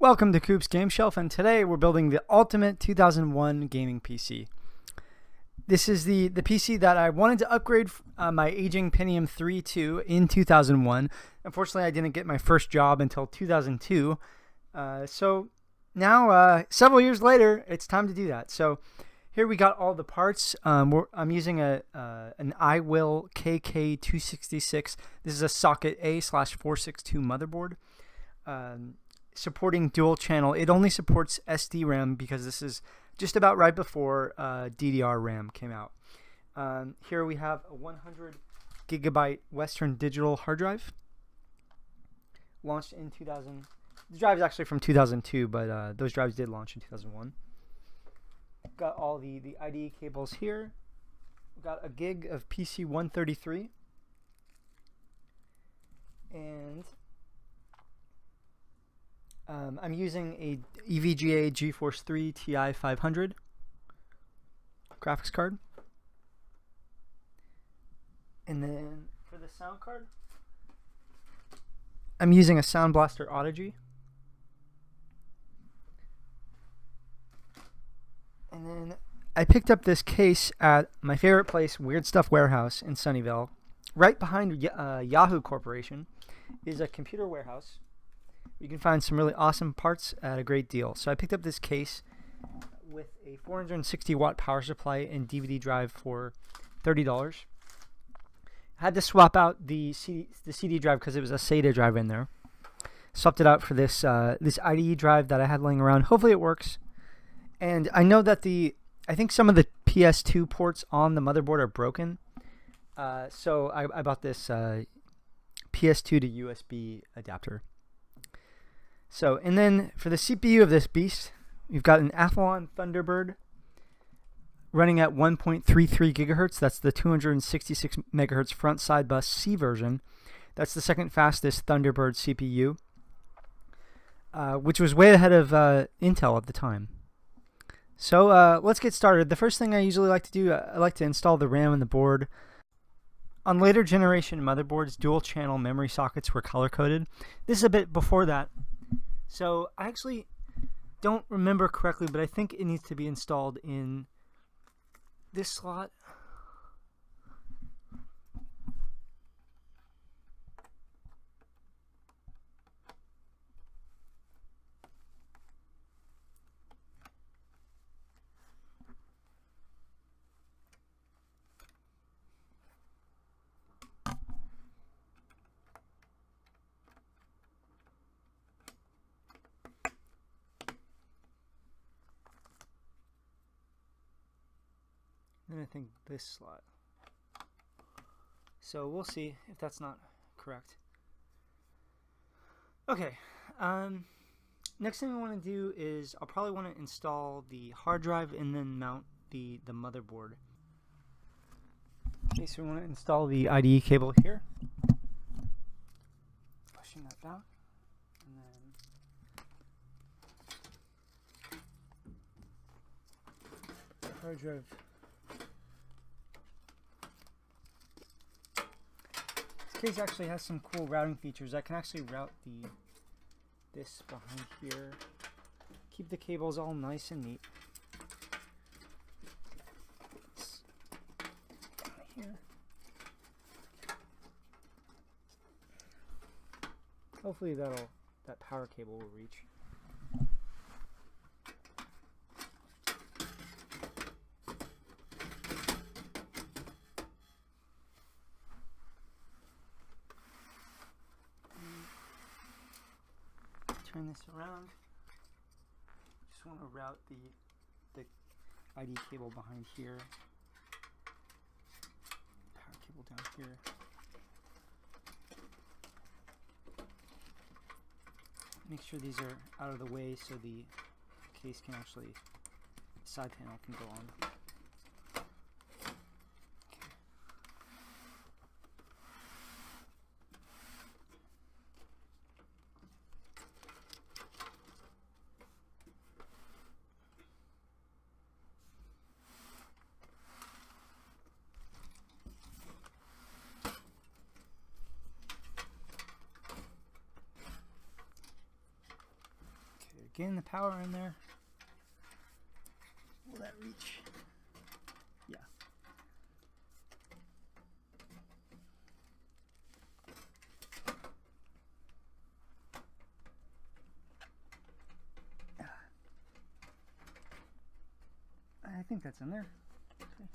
Welcome to Coops Game Shelf, and today we're building the ultimate 2001 gaming PC. This is the PC that I wanted to upgrade my aging Pentium 3 to in 2001. Unfortunately, I didn't get my first job until 2002. So now, several years later, it's time to do that. So here we got all the parts. I'm using an Iwill KK266. This is a socket A/462 motherboard. Supporting dual channel. It only supports SDRAM because this is just about right before DDR-RAM came out. Here we have a 100 gigabyte Western Digital hard drive. Launched in 2000. The drive is actually from 2002, but those drives did launch in 2001. Got all the IDE cables here. Got a gig of PC 133. And I'm using a Nvidia Geforce 3 Ti 500 graphics card. And then for the sound card, I'm using a Sound Blaster Audigy. And then I picked up this case at my favorite place, Weird Stuff Warehouse in Sunnyvale. Right behind Yahoo Corporation is a computer warehouse. You can find some really awesome parts at a great deal. So I picked up this case with a 460 watt power supply and DVD drive for $30. I had to swap out the CD drive because it was a SATA drive in there. Swapped it out for this IDE drive that I had laying around. Hopefully it works. And I know that I think some of the PS2 ports on the motherboard are broken. So I bought this PS2 to USB adapter. So, and then for the CPU of this beast, we've got an Athlon Thunderbird running at 1.33 gigahertz. That's the 266 megahertz front side bus C version. That's the second fastest Thunderbird CPU, which was way ahead of Intel at the time. So let's get started. The first thing I usually like to do, I like to install the RAM and the board. On later generation motherboards, dual channel memory sockets were color coded. This is a bit before that. So I actually don't remember correctly, but I think it needs to be installed in this slot. And I think this slot. So we'll see if that's not correct. Okay. Next thing I want to do is I'll probably want to install the hard drive and then mount the motherboard. Okay, so we want to install the IDE cable here. Pushing that down. And then hard drive. This case actually has some cool routing features. I can actually route this behind here. Keep the cables all nice and neat. Down here. Hopefully that power cable will reach. Turn this around. Just want to route the ID cable behind here. Power cable down here. Make sure these are out of the way so the case can actually, side panel can go on. getting the power in there. Will that reach? Yeah. I think that's in there. Okay.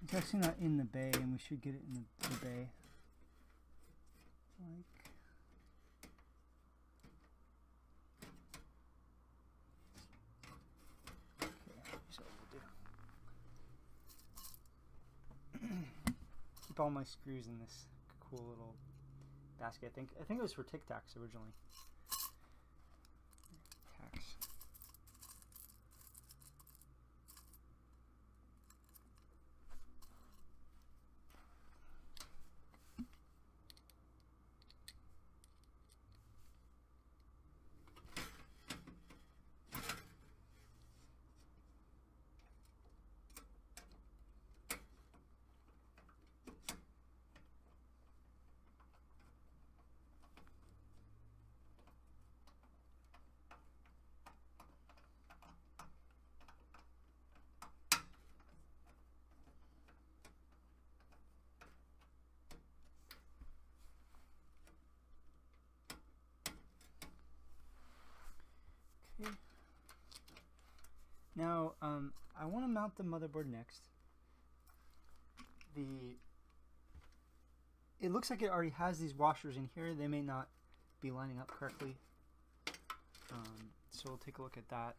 It's actually not in the bay, and we should get it in the bay. Like, okay, here's what we'll do. Keep all my screws in this cool little basket. I think it was for Tic Tacs originally. Tacs. Okay. Now, I want to mount the motherboard next. It looks like it already has these washers in here. They may not be lining up correctly. So we'll take a look at that.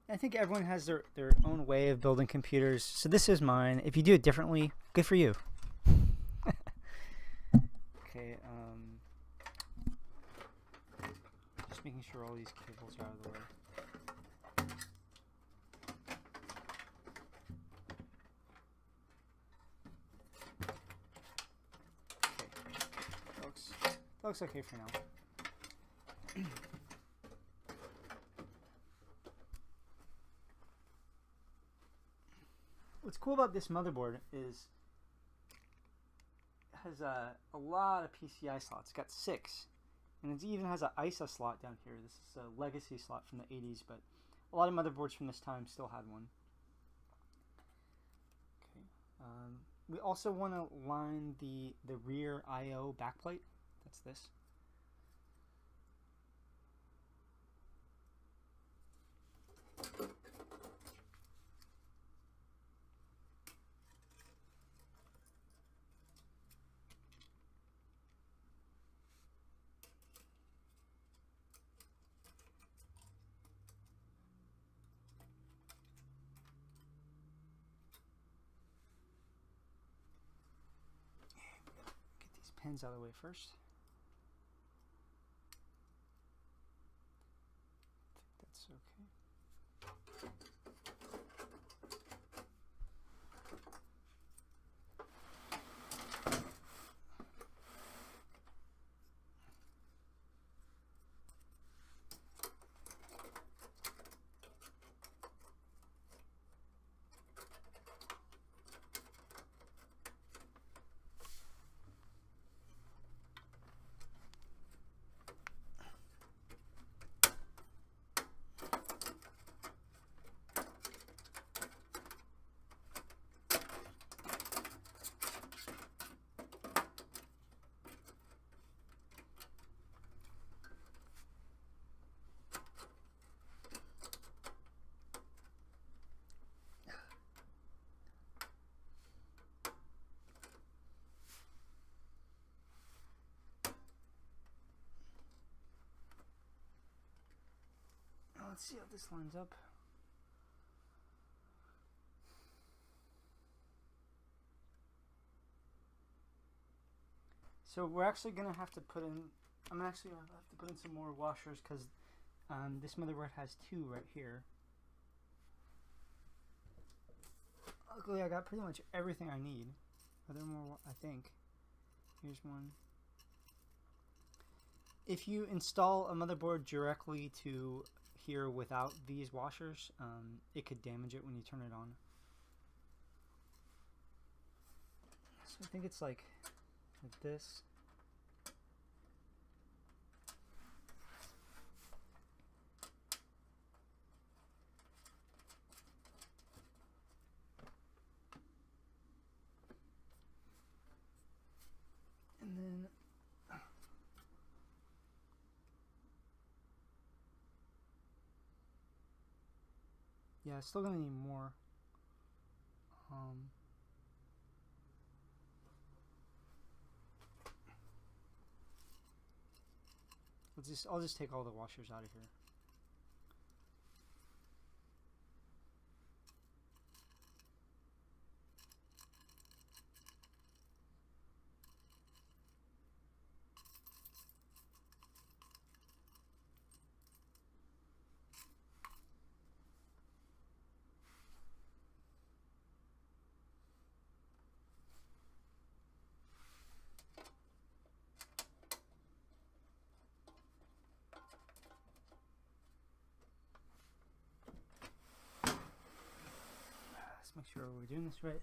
I think everyone has their own way of building computers. So this is mine. If you do it differently, good for you. Okay, just making sure all these cables are out of the way. Okay, that looks okay for now. What's cool about this motherboard is it has a lot of PCI slots. It's got 6. And it even has an ISA slot down here. This is a legacy slot from the 80s, but a lot of motherboards from this time still had one. Okay. We also want to line the rear I/O backplate. That's this. Pins out of the way first. I think that's okay. Let's see how this lines up. So we're actually gonna have to put in. I'm actually gonna have to put in some more washers because this motherboard has 2 right here. Luckily, I got pretty much everything I need. Are there more? I think. Here's one. If you install a motherboard directly to here without these washers, it could damage it when you turn it on. So I think it's like this. And then yeah, still gonna need more. I'll just take all the washers out of here. Let's make sure we're doing this right.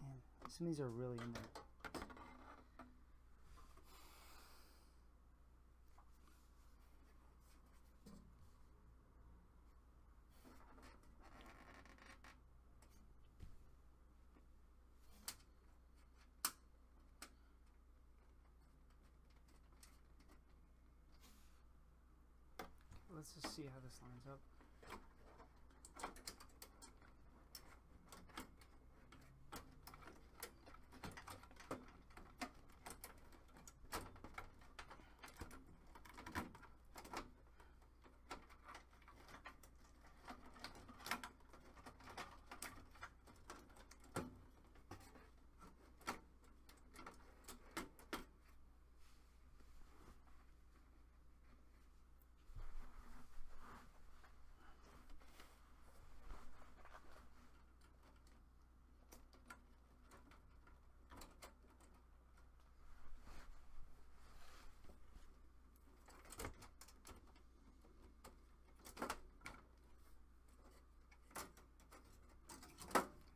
Man, some of these are really in there. Let's just see how this lines up.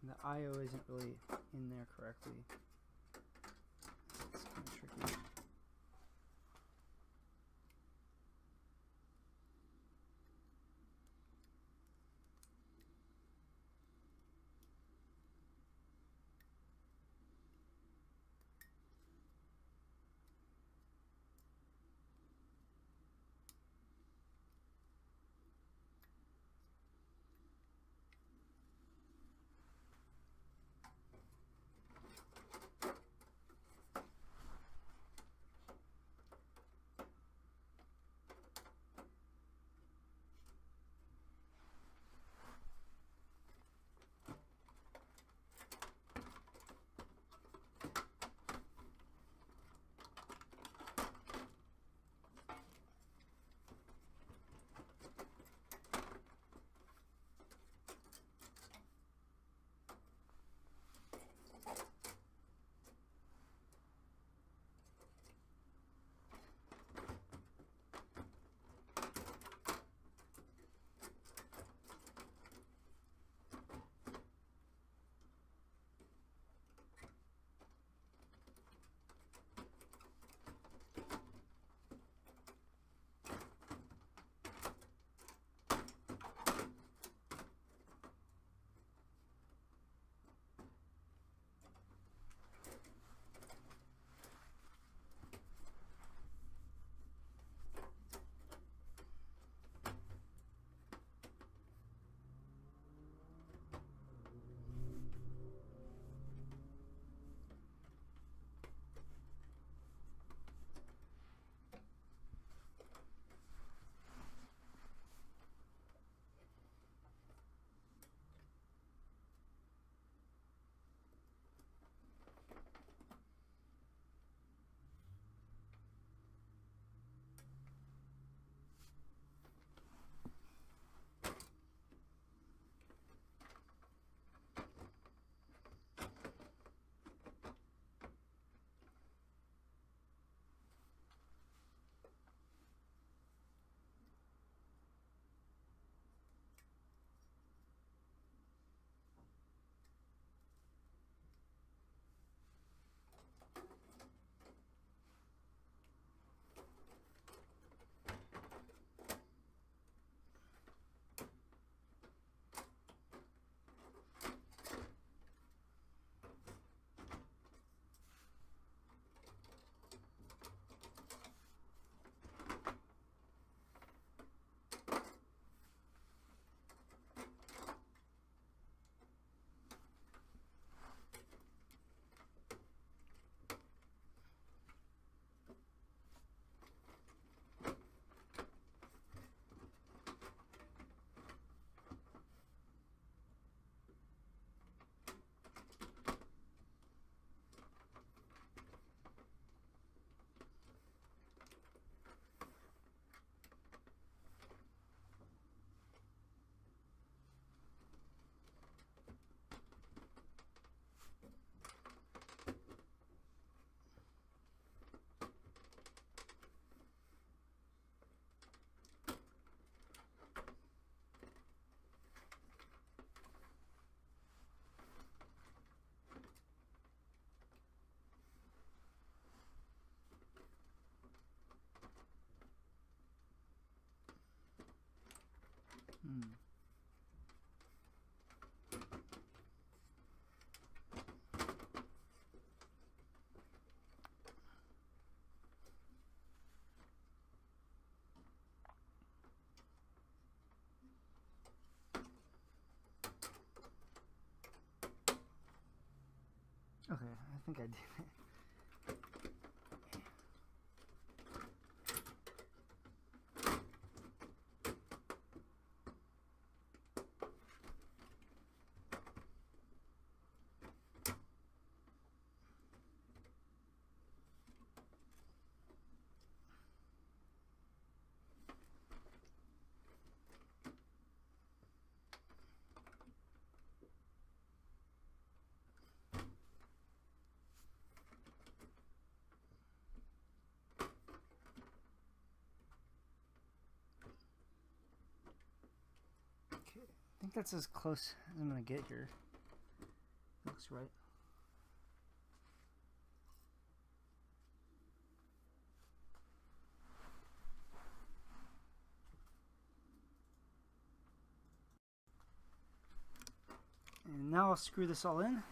And the I/O isn't really in there correctly. It's kind of tricky. Okay, I think I did it. I think that's as close as I'm going to get here. Looks right. And now I'll screw this all in.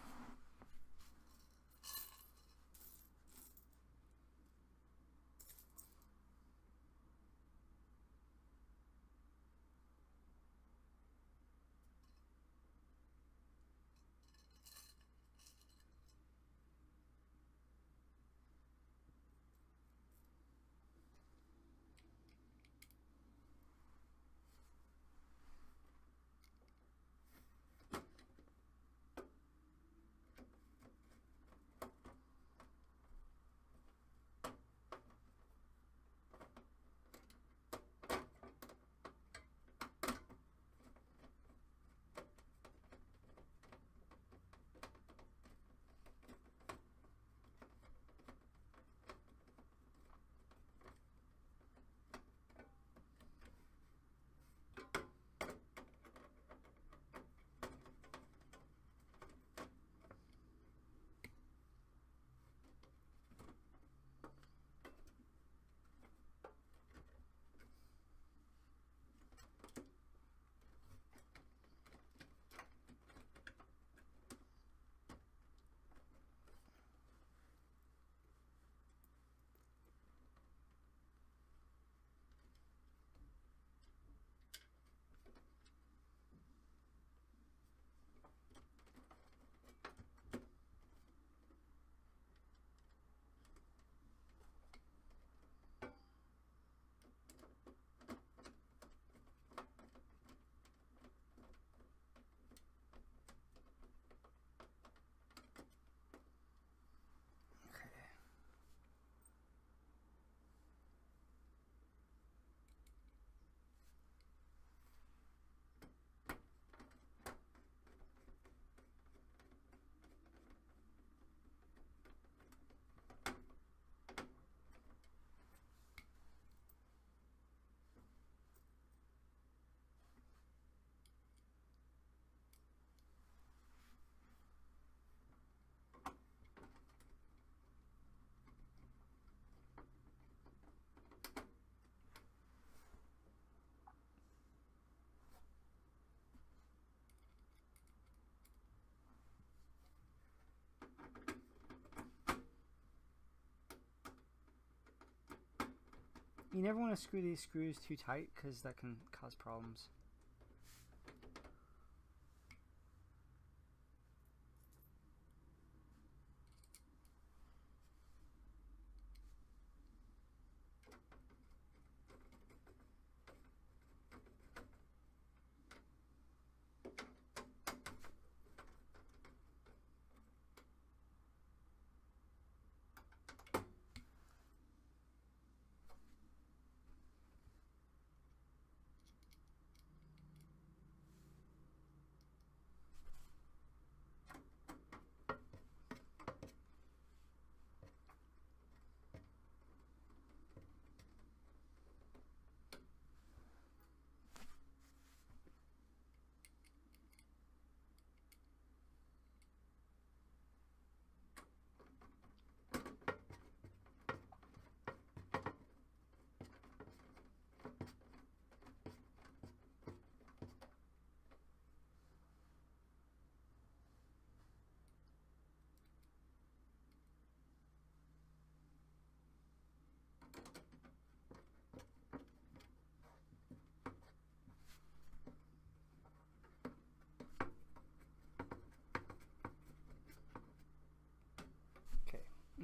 You never want to screw these screws too tight because that can cause problems.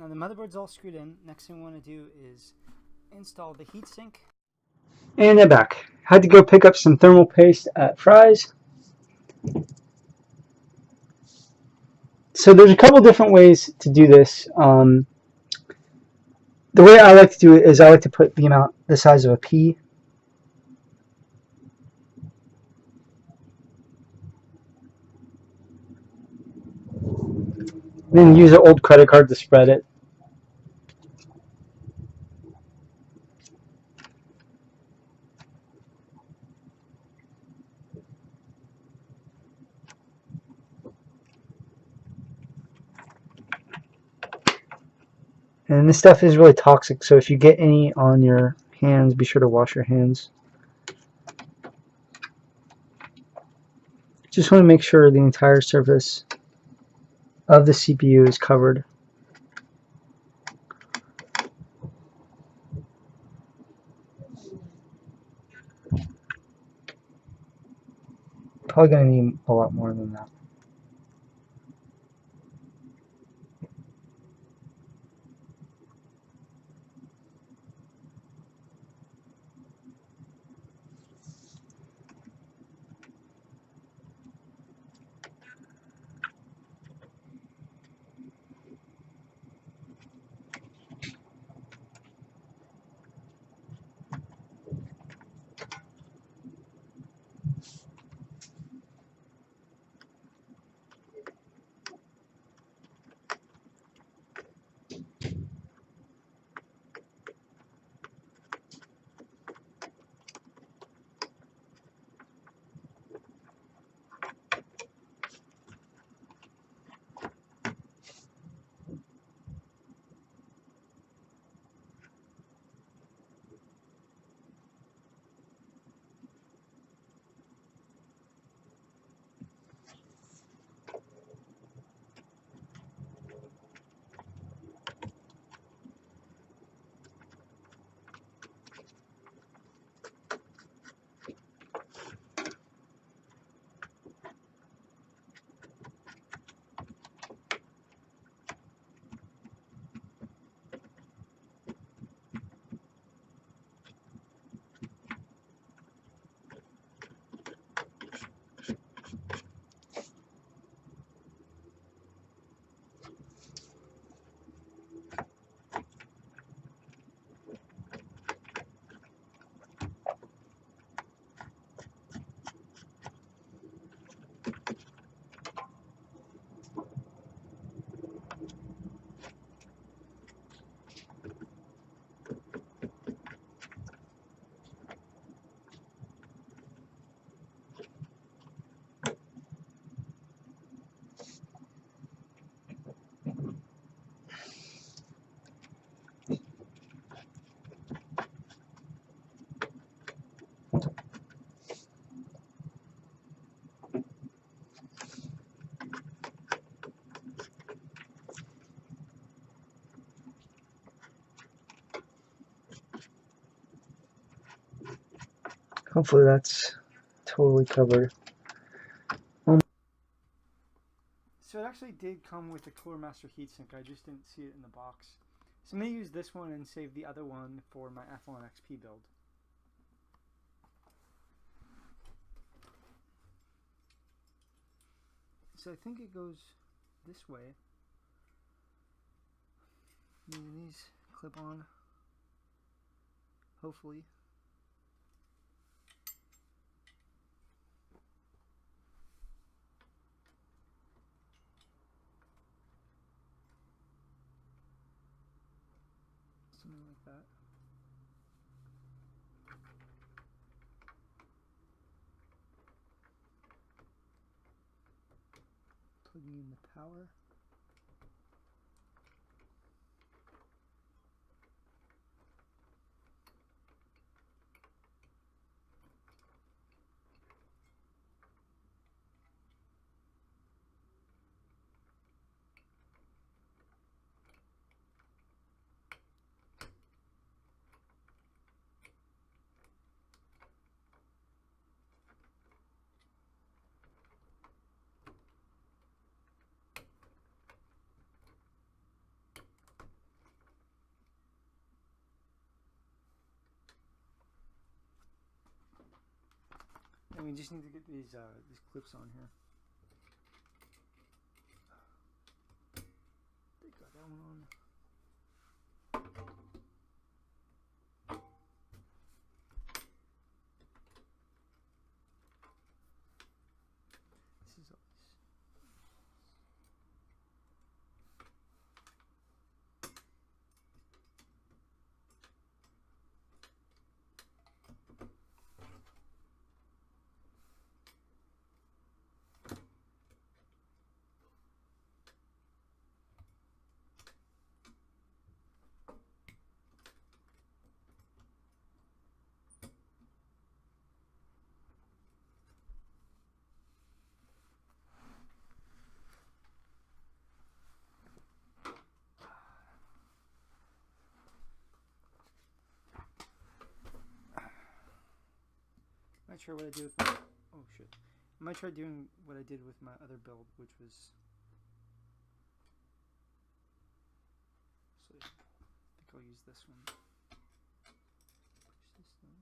Now the motherboard's all screwed in. Next thing we want to do is install the heatsink. And I'm back. Had to go pick up some thermal paste at Fry's. So there's a couple different ways to do this. The way I like to do it is I like to put the amount the size of a pea. Then use an old credit card to spread it. And this stuff is really toxic, so if you get any on your hands, be sure to wash your hands. Just want to make sure the entire surface of the CPU is covered. Probably going to need a lot more than that. Hopefully that's totally covered. So it actually did come with a Coolermaster heatsink. I just didn't see it in the box. So I'm going to use this one and save the other one for my Athlon XP build. So I think it goes this way. And these clip on. Hopefully. Something like that. Plugging in the power. And we just need to get these clips on here. They got that one on. This is always. I'm not sure what I did with my, oh shit. I might try doing what I did with my other build, which was, so I think I'll use this one. Push this down.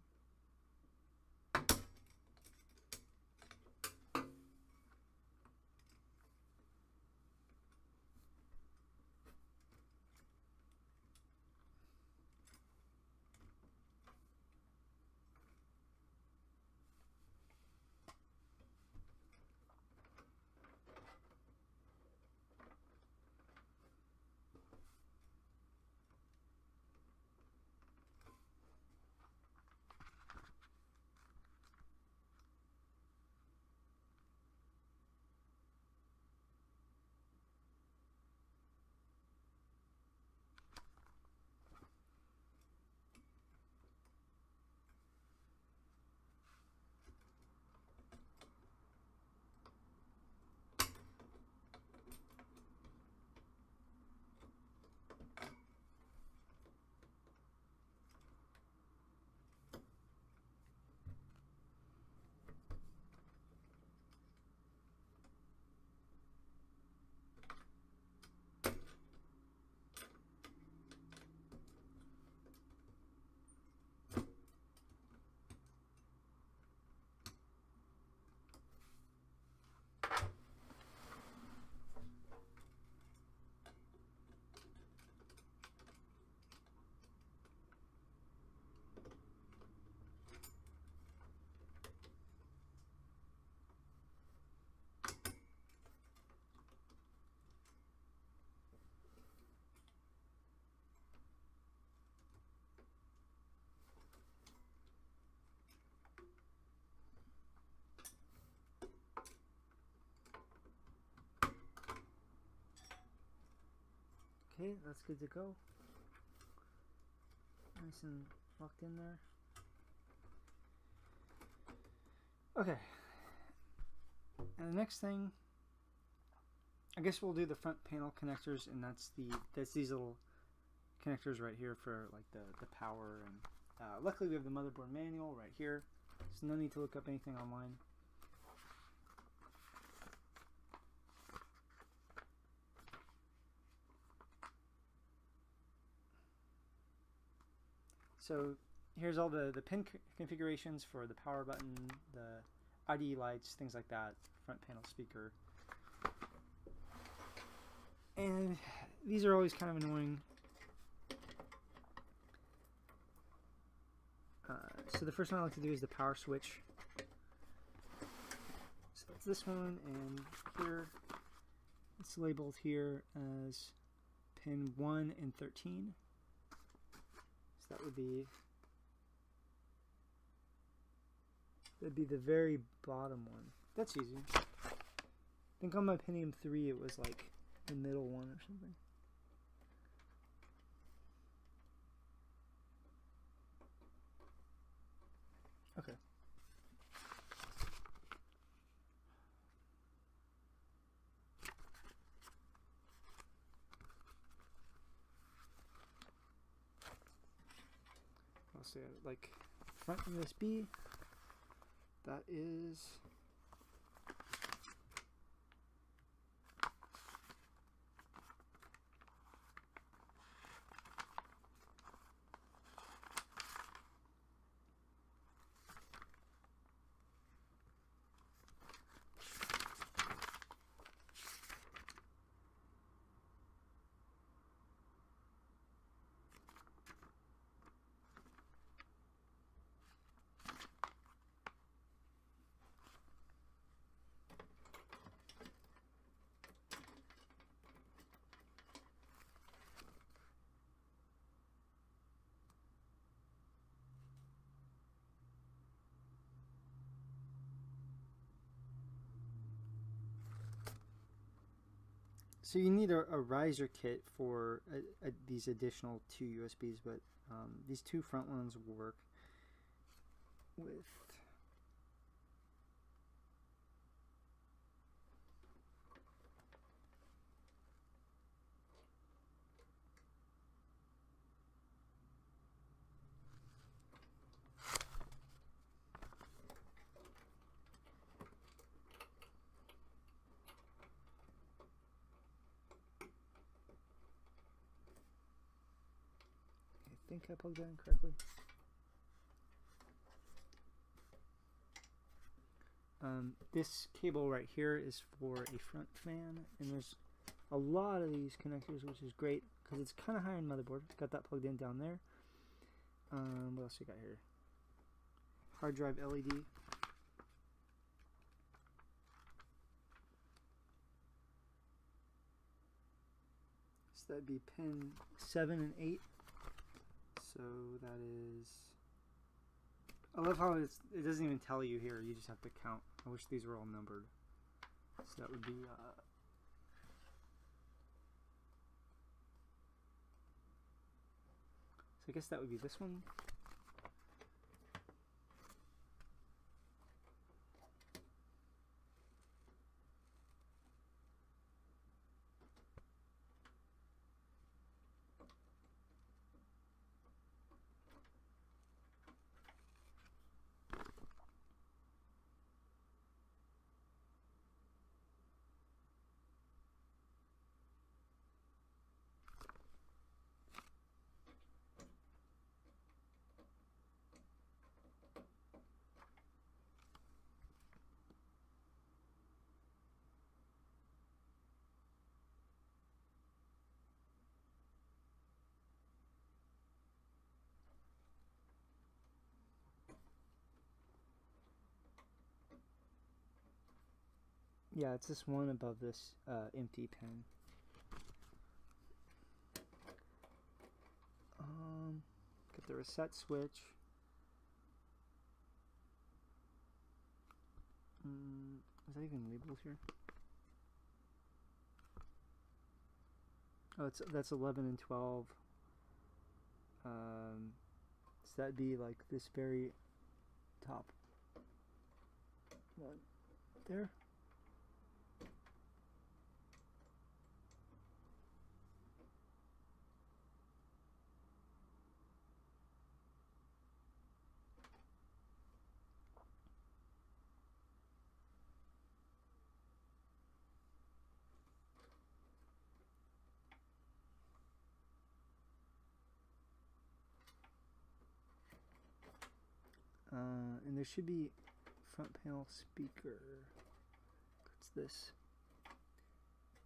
Okay, that's good to go. Nice and locked in there. Okay. And the next thing, I guess we'll do the front panel connectors, and that's these little connectors right here for like the power. And luckily we have the motherboard manual right here, so no need to look up anything online. So here's all the pin configurations for the power button, the ID lights, things like that, front panel speaker. And these are always kind of annoying. So the first one I like to do is the power switch. So that's this one, and here it's labeled here as pin 1 and 13. That would be, that'd be the very bottom one. That's easy. I think on my Pentium 3 it was like the middle one or something. Okay. I'll say like front USB, that is So you need a riser kit for these additional 2 USBs, but these 2 front ones will work with. I think I plugged that in correctly. This cable right here is for a front fan, and there's a lot of these connectors, which is great because it's kind of high on motherboard. It's got that plugged in down there. What else we got here? Hard drive LED. So that'd be pin 7 and 8. So that is. I love how it doesn't even tell you here. You just have to count. I wish these were all numbered. So that would be. So I guess that would be this one. Yeah, it's this one above this empty pin. Get the reset switch. Is that even labeled here? Oh, that's 11 and 12. So that'd be like this very top one there. And there should be front panel speaker. What's this?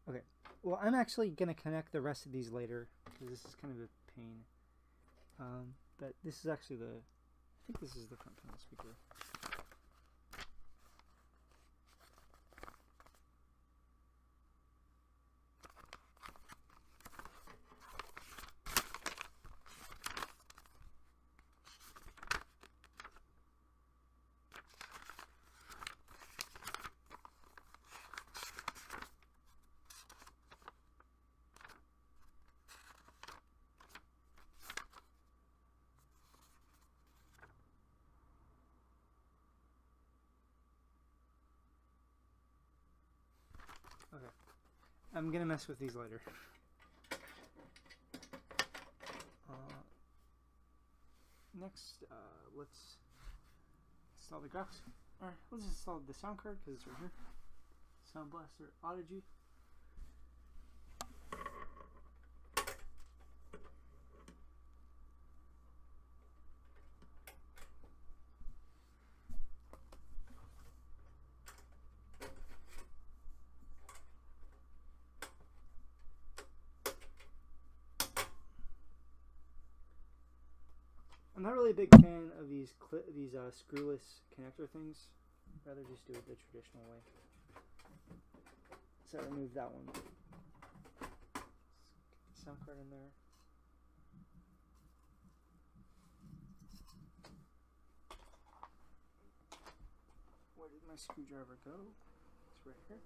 Okay. Well, I'm actually going to connect the rest of these later because this is kind of a pain. But this is actually I think this is the front panel speaker. Okay, I'm gonna mess with these later. Next, let's install the graphics. Alright, let's install the sound card because it's right here. Sound Blaster Audigy. I'm not really a big fan of these screwless connector things. I'd rather just do it the traditional way. So I remove that one. Let's get the sound card in there. Where did my screwdriver go? It's right here.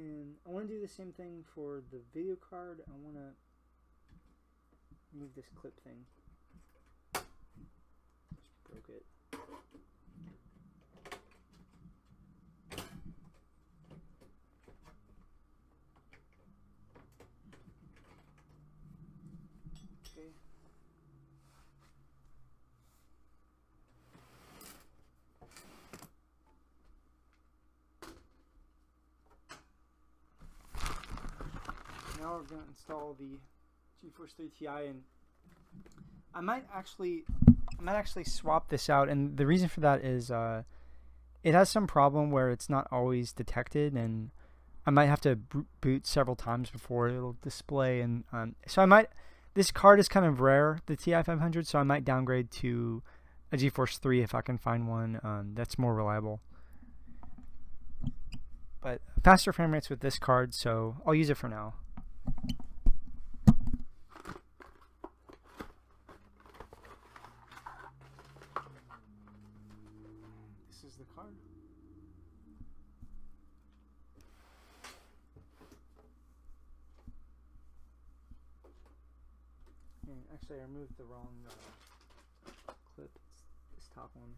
And I want to do the same thing for the video card. I want to move this clip thing. Just broke it. Okay. Now we're going to install the GeForce 3 Ti, and I might actually swap this out, and the reason for that is it has some problem where it's not always detected, and I might have to boot several times before it'll display, and so I might. This card is kind of rare, the Ti 500, so I might downgrade to a GeForce 3 if I can find one that's more reliable. But faster frame rates with this card, so I'll use it for now. This is the card. And actually, I removed the wrong clip. It's this top one.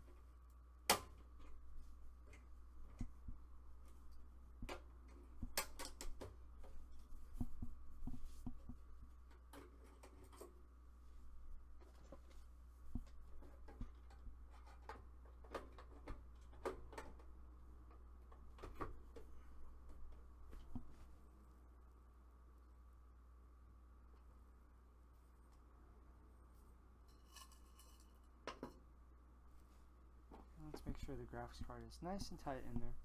Let's make sure the graphics card is nice and tight in there.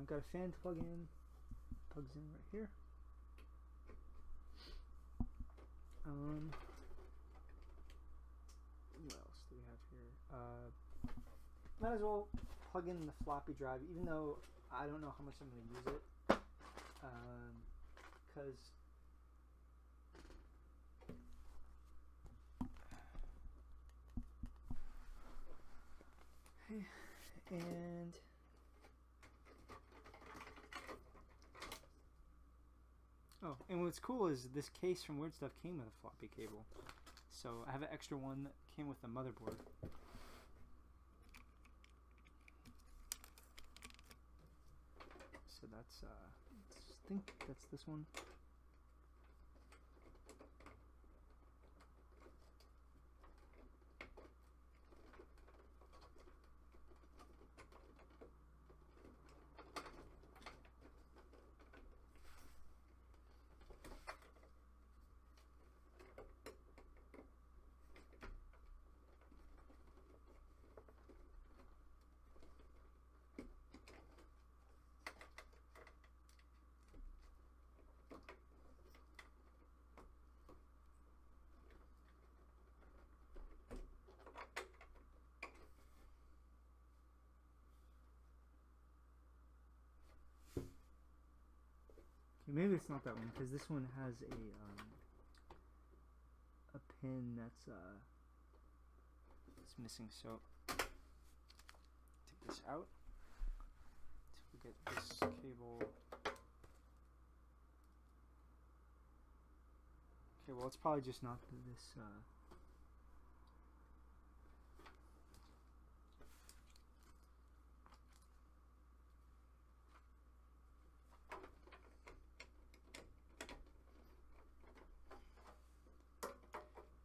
Got a fan to plug in. Plugs in right here. What else do we have here? Might as well plug in the floppy drive, even though I don't know how much I'm going to use it. Because and oh, and what's cool is this case from Weird Stuff came with a floppy cable. So I have an extra one that came with the motherboard. So that's, I think that's this one. Maybe it's not that one, because this one has a pin that's it's missing. So take this out. We get this cable. Okay, well it's probably just not this.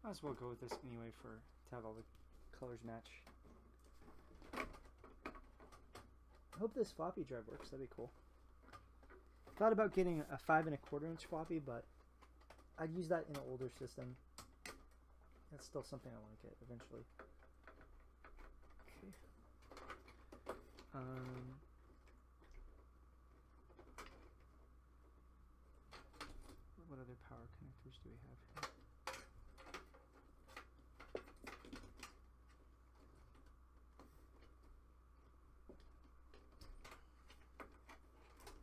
Might as well go with this anyway to have all the colors match. I hope this floppy drive works. That'd be cool. Thought about getting a 5 1/4 inch floppy, but I'd use that in an older system. That's still something I want to get eventually. Okay. What other power connectors do we have here?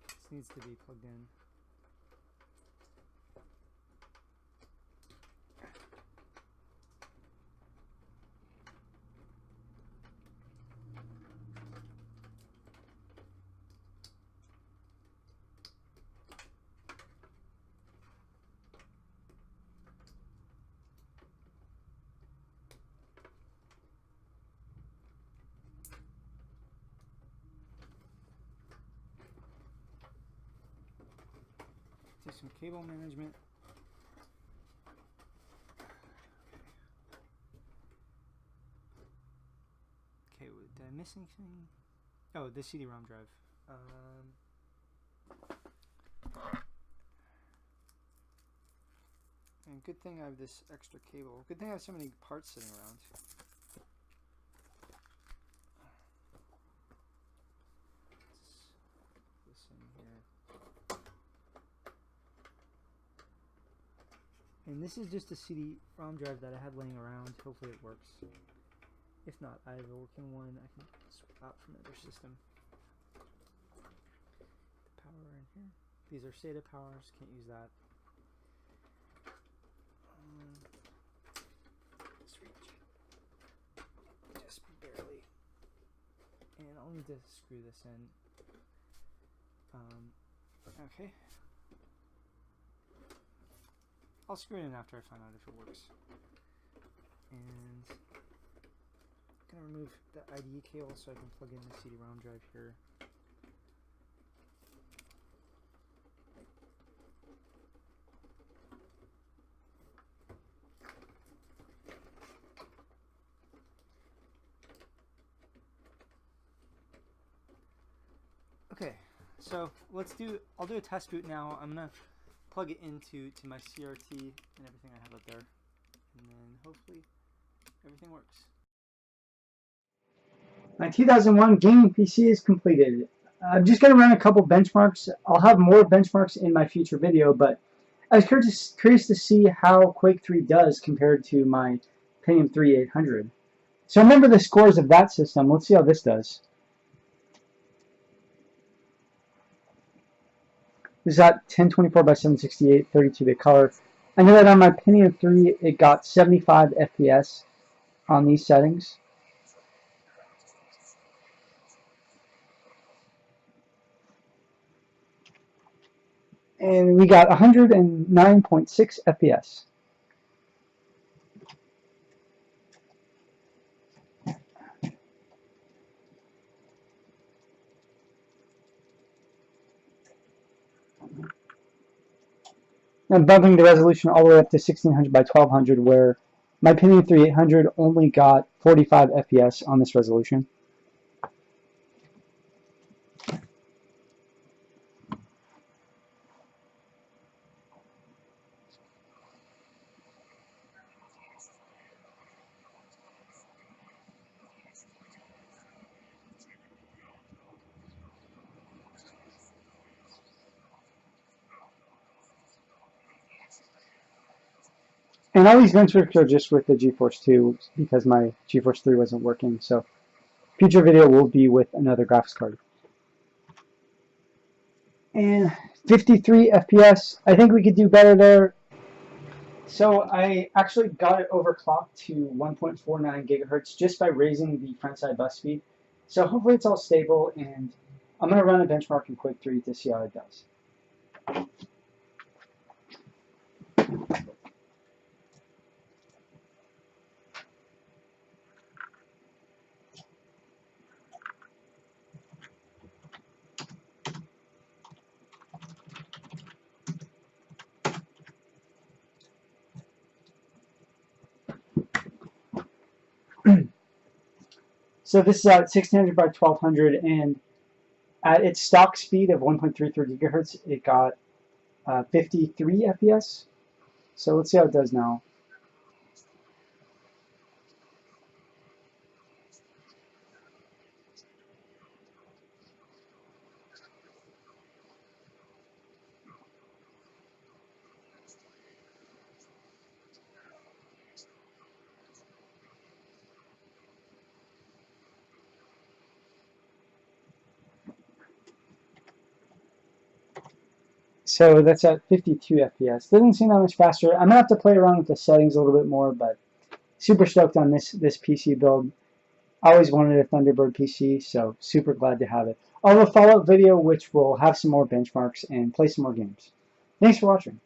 This needs to be plugged in. Do some cable management. Okay, did I miss anything? Oh, the CD-ROM drive. And good thing I have this extra cable. Good thing I have so many parts sitting around. This in here. And this is just a CD-ROM drive that I had laying around. Hopefully it works. If not, I have a working one I can swap out from another system. The power in here. These are SATA powers, can't use that. Switch. Just barely. And I'll need to screw this in. Okay. I'll screw it in after I find out if it works. And I'm going to remove the IDE cable so I can plug in the CD-ROM drive here. Okay, so I'll do a test boot now. I'm going to plug it into my CRT and everything I have up there, and then hopefully everything works. My 2001 gaming PC is completed. I'm just going to run a couple benchmarks. I'll have more benchmarks in my future video, but I was curious to see how Quake 3 does compared to my Pentium 3 800. So remember the scores of that system. Let's see how this does. This is at 1024 by 768, 32-bit color. I know that on my Pentium 3, it got 75 FPS on these settings. And we got 109.6 FPS. I'm bumping the resolution all the way up to 1600 by 1200, where my Pentium 3 800 only got 45 FPS on this resolution. And all these benchmarks are just with the Geforce 2 because my Geforce 3 wasn't working. So future video will be with another graphics card. And 53 FPS, I think we could do better there. So I actually got it overclocked to 1.49 gigahertz just by raising the frontside bus speed. So hopefully it's all stable, and I'm going to run a benchmark in Quake 3 to see how it does. So this is at 1600 by 1200, and at its stock speed of 1.33 gigahertz, it got 53 FPS. So let's see how it does now. So that's at 52 FPS. Doesn't seem that much faster. I'm gonna have to play around with the settings a little bit more, but super stoked on this PC build. I always wanted a Thunderbird PC, so super glad to have it. I'll have a follow-up video which will have some more benchmarks and play some more games. Thanks for watching.